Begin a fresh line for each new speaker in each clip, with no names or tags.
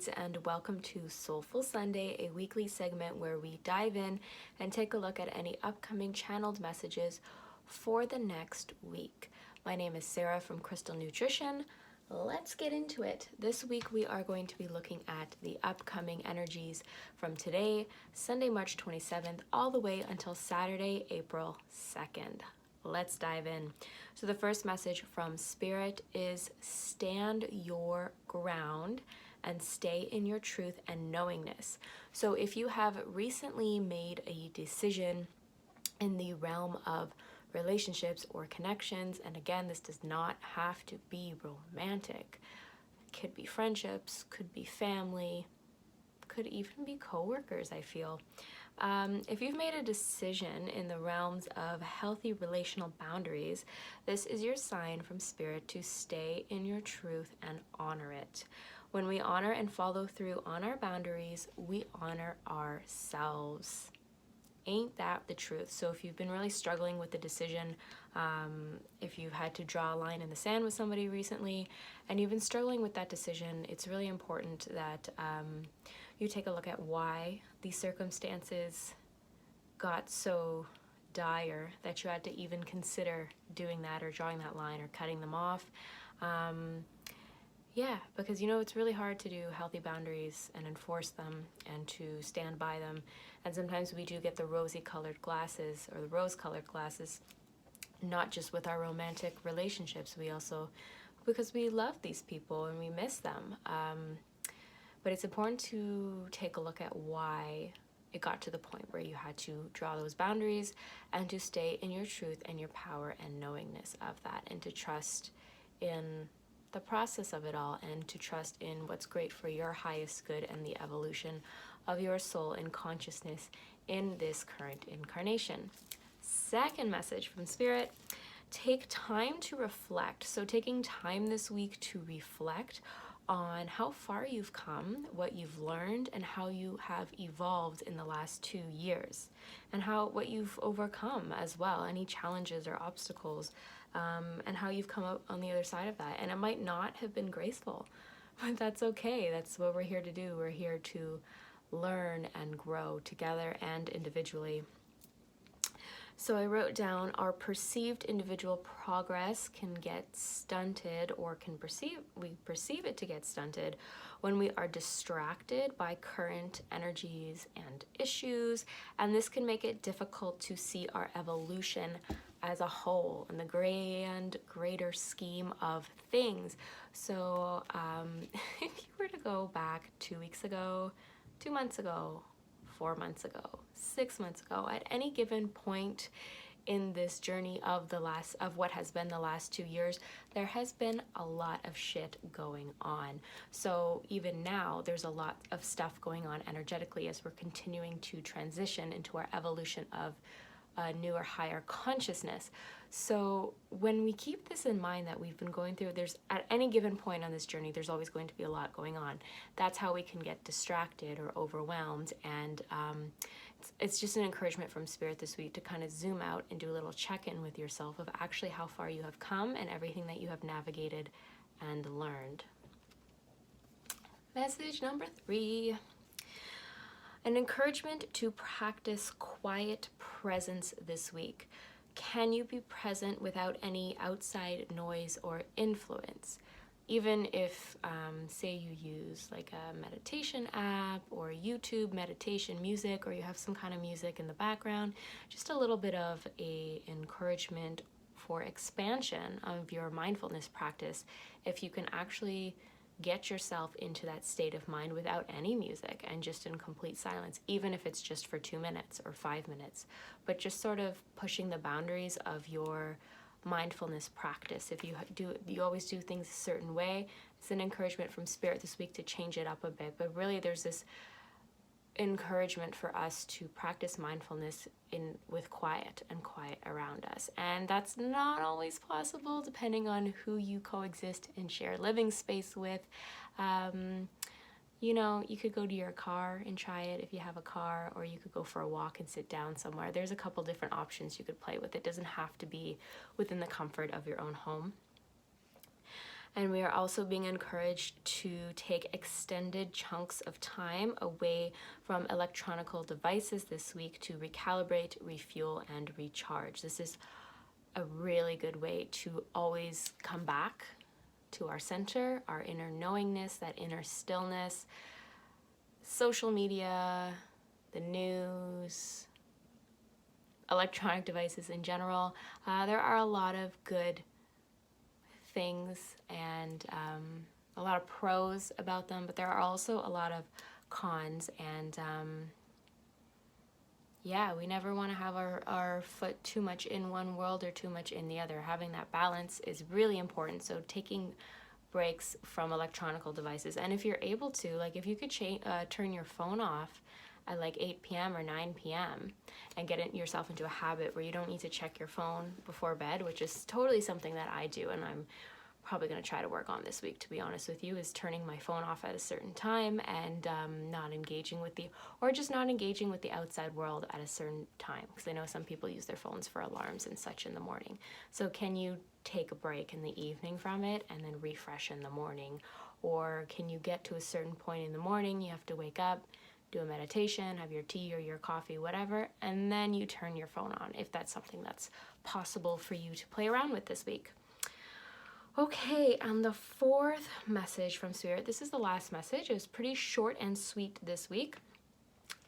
beloveds, and welcome to Soulful Sunday, a weekly segment where we dive in and take a look at any upcoming channeled messages for the next week. My name is Sarah from Crystal Nutrition. Let's get into it. This week we are going to be looking at the upcoming energies from today, Sunday, March 27th, all the way until Saturday, April 2nd. Let's dive in. So the first message from Spirit is stand your ground and stay in your truth and knowingness. So if you have recently made a decision in the realm of relationships or connections, and again, this does not have to be romantic. It could be friendships, could be family, could even be coworkers, I feel. If you've made a decision in the realms of healthy relational boundaries, this is your sign from Spirit to stay in your truth and honor it. When we honor and follow through on our boundaries, we honor ourselves. Ain't that the truth? So if you've been really struggling with the decision, if you've had to draw a line in the sand with somebody recently, and you've been struggling with that decision, it's really important that you take a look at why these circumstances got so dire that you had to even consider doing that or drawing that line or cutting them off. Yeah, because it's really hard to do healthy boundaries and enforce them and to stand by them. And sometimes we do get the rosy-colored glasses or the rose-colored glasses, not just with our romantic relationships. We also, because we love these people and we miss them. But it's important to take a look at why it got to the point where you had to draw those boundaries and to stay in your truth and your power and knowingness of that, and to trust in the process of it all, and to trust in what's great for your highest good and the evolution of your soul and consciousness in this current incarnation. Second message from Spirit, take time to reflect. So taking time this week to reflect on how far you've come, what you've learned, and how you have evolved in the last 2 years, and what you've overcome as well, any challenges or obstacles, and how you've come up on the other side of that. And it might not have been graceful, but that's okay. That's what we're here to do. We're here to learn and grow together and individually. So I wrote down, our perceived individual progress can get stunted, or we perceive it to get stunted when we are distracted by current energies and issues, and this can make it difficult to see our evolution as a whole in the greater scheme of things. So if you were to go back 2 weeks ago, 2 months ago, 4 months ago, 6 months ago, at any given point in this journey of what has been the last 2 years, there has been a lot of shit going on. So even now, there's a lot of stuff going on energetically as we're continuing to transition into our evolution of a newer, higher consciousness. So when we keep this in mind that we've been going through, there's at any given point on this journey, there's always going to be a lot going on. That's how we can get distracted or overwhelmed. And it's just an encouragement from Spirit this week to kind of zoom out and do a little check-in with yourself of actually how far you have come and everything that you have navigated and learned. Message number 3. An encouragement to practice quiet presence this week. Can you be present without any outside noise or influence? Even if, say you use like a meditation app or YouTube meditation music, or you have some kind of music in the background, just a little bit of a encouragement for expansion of your mindfulness practice. If you can actually get yourself into that state of mind without any music and just in complete silence, even if it's just for 2 minutes or 5 minutes, but just sort of pushing the boundaries of your mindfulness practice. If you always do things a certain way, it's an encouragement from Spirit this week to change it up a bit. But really there's this encouragement for us to practice mindfulness with quiet around us, and that's not always possible depending on who you coexist and share living space with. You could go to your car and try it if you have a car, or you could go for a walk and sit down somewhere. There's a couple different options you could play with. It doesn't have to be within the comfort of your own home. And we are also being encouraged to take extended chunks of time away from electronical devices this week to recalibrate, refuel, and recharge. This is a really good way to always come back to our center, our inner knowingness, that inner stillness. Social media, the news, electronic devices in general, there are a lot of good things and a lot of pros about them, but there are also a lot of cons, and yeah, we never want to have our foot too much in one world or too much in the other. Having that balance is really important. So taking breaks from electronical devices, and if you're able to, like if you could turn your phone off at like 8 p.m. or 9 p.m. and get yourself into a habit where you don't need to check your phone before bed, which is totally something that I do, and I'm probably going to try to work on this week, to be honest with you, is turning my phone off at a certain time and not engaging with the outside world at a certain time, because I know some people use their phones for alarms and such in the morning. So can you take a break in the evening from it and then refresh in the morning? Or can you get to a certain point in the morning, you have to wake up, do a meditation, have your tea or your coffee, whatever, and then you turn your phone on, if that's something that's possible for you to play around with this week. Okay, and the fourth message from Spirit, this is the last message. It was pretty short and sweet this week.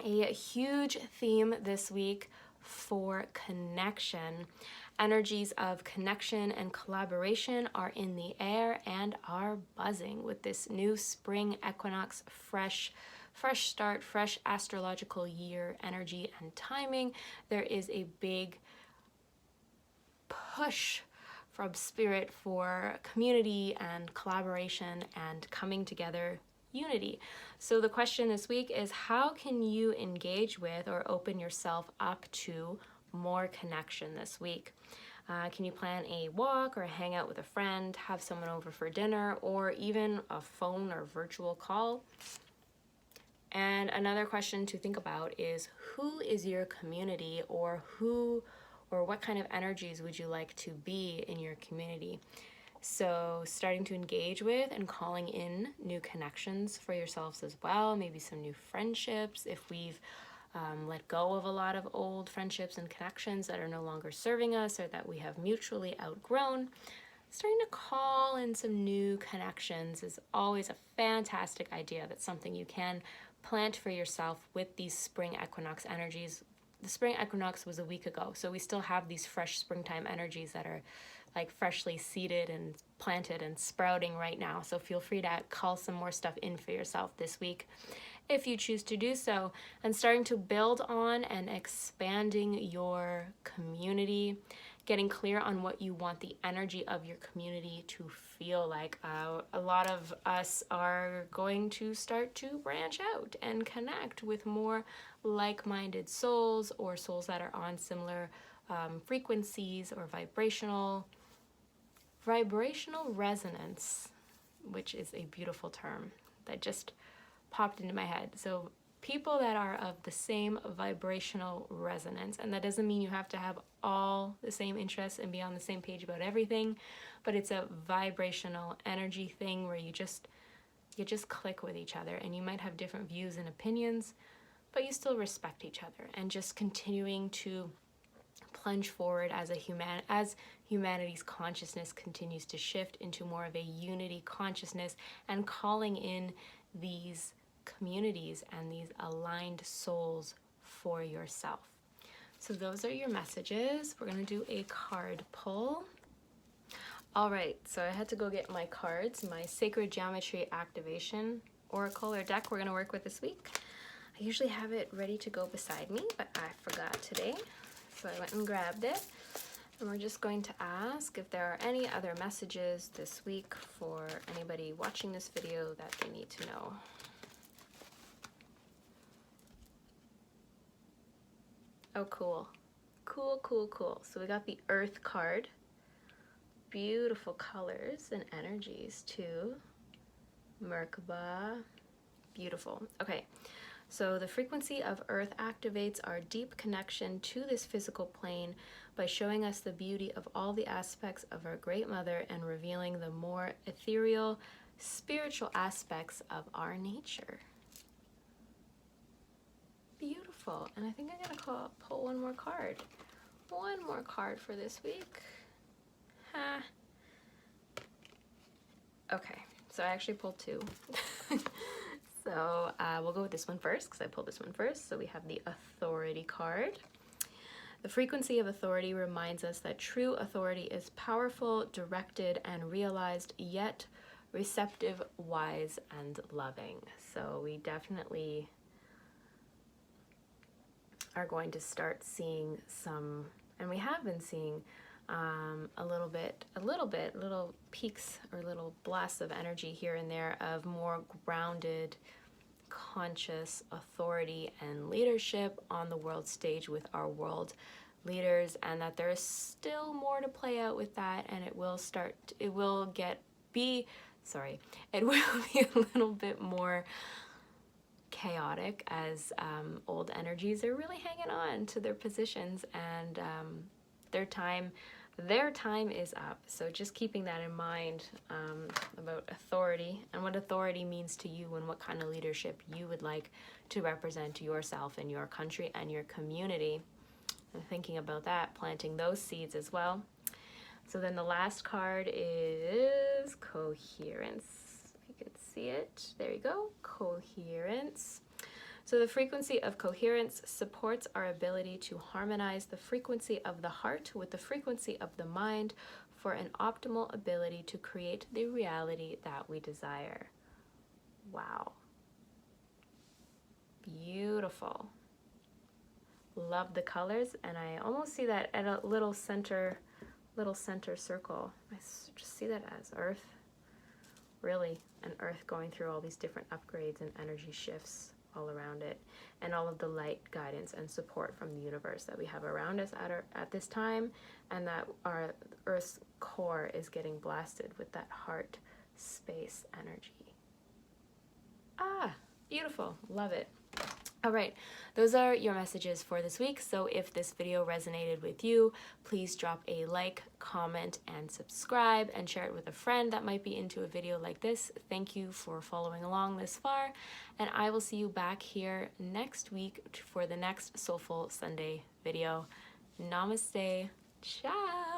A huge theme this week for connection. Energies of connection and collaboration are in the air and are buzzing with this new spring equinox, fresh start, fresh astrological year energy and timing. There is a big push from Spirit for community and collaboration and coming together, unity. So the question this week is, how can you engage with or open yourself up to more connection this week? Can you plan a walk or hang out with a friend, have someone over for dinner, or even a phone or virtual call? And another question to think about is, who is your community, or what kind of energies would you like to be in your community? So starting to engage with and calling in new connections for yourselves as well, maybe some new friendships if we've let go of a lot of old friendships and connections that are no longer serving us or that we have mutually outgrown. Starting to call in some new connections is always a fantastic idea. That's something you can plant for yourself with these spring equinox energies. The spring equinox was a week ago, so we still have these fresh springtime energies that are like freshly seeded and planted and sprouting right now. So feel free to call some more stuff in for yourself this week if you choose to do so, and starting to build on and expanding your community, getting clear on what you want the energy of your community to feel like. A lot of us are going to start to branch out and connect with more like-minded souls, or souls that are on similar frequencies or vibrational resonance, which is a beautiful term that just popped into my head. So people that are of the same vibrational resonance, and that doesn't mean you have to have all the same interests and be on the same page about everything, but it's a vibrational energy thing where you just click with each other, and you might have different views and opinions, but you still respect each other, and just continuing to plunge forward as humanity's consciousness continues to shift into more of a unity consciousness, and calling in these communities and these aligned souls for yourself. So those are your messages. We're going to do a card pull. All right, so I had to go get my cards, my Sacred Geometry Activation Oracle or deck we're going to work with this week. I usually have it ready to go beside me, but I forgot today. So I went and grabbed it. And we're just going to ask if there are any other messages this week for anybody watching this video that they need to know. Oh, cool. Cool. So we got the Earth card. Beautiful colors and energies too. Merkaba. Beautiful. Okay. So the frequency of Earth activates our deep connection to this physical plane by showing us the beauty of all the aspects of our Great Mother and revealing the more ethereal, spiritual aspects of our nature. Beautiful. And I think I'm going to pull one more card. One more card for this week. Okay, so I actually pulled two. So we'll go with this one first because I pulled this one first. So we have the Authority card. The frequency of authority reminds us that true authority is powerful, directed, and realized, yet receptive, wise, and loving. So we definitely are going to start seeing some, and we have been seeing little peaks or little blasts of energy here and there of more grounded, conscious authority and leadership on the world stage with our world leaders, and that there's still more to play out with that, and it will be a little bit more chaotic as old energies are really hanging on to their positions, and their time is up. So just keeping that in mind about authority and what authority means to you and what kind of leadership you would like to represent yourself and your country and your community. And thinking about that, planting those seeds as well. So then the last card is Coherence. If you can see it, there you go, Coherence. So the frequency of coherence supports our ability to harmonize the frequency of the heart with the frequency of the mind for an optimal ability to create the reality that we desire. Wow. Beautiful. Love the colors, and I almost see that at a little center circle. I just see that as earth, really, and earth going through all these different upgrades and energy shifts all around it, and all of the light guidance and support from the universe that we have around us at this time, and that our Earth's core is getting blasted with that heart space energy. Beautiful. Love it. All right, those are your messages for this week. So if this video resonated with you, please drop a like, comment, and subscribe, and share it with a friend that might be into a video like this. Thank you for following along this far, and I will see you back here next week for the next Soulful Sunday video. Namaste. Ciao.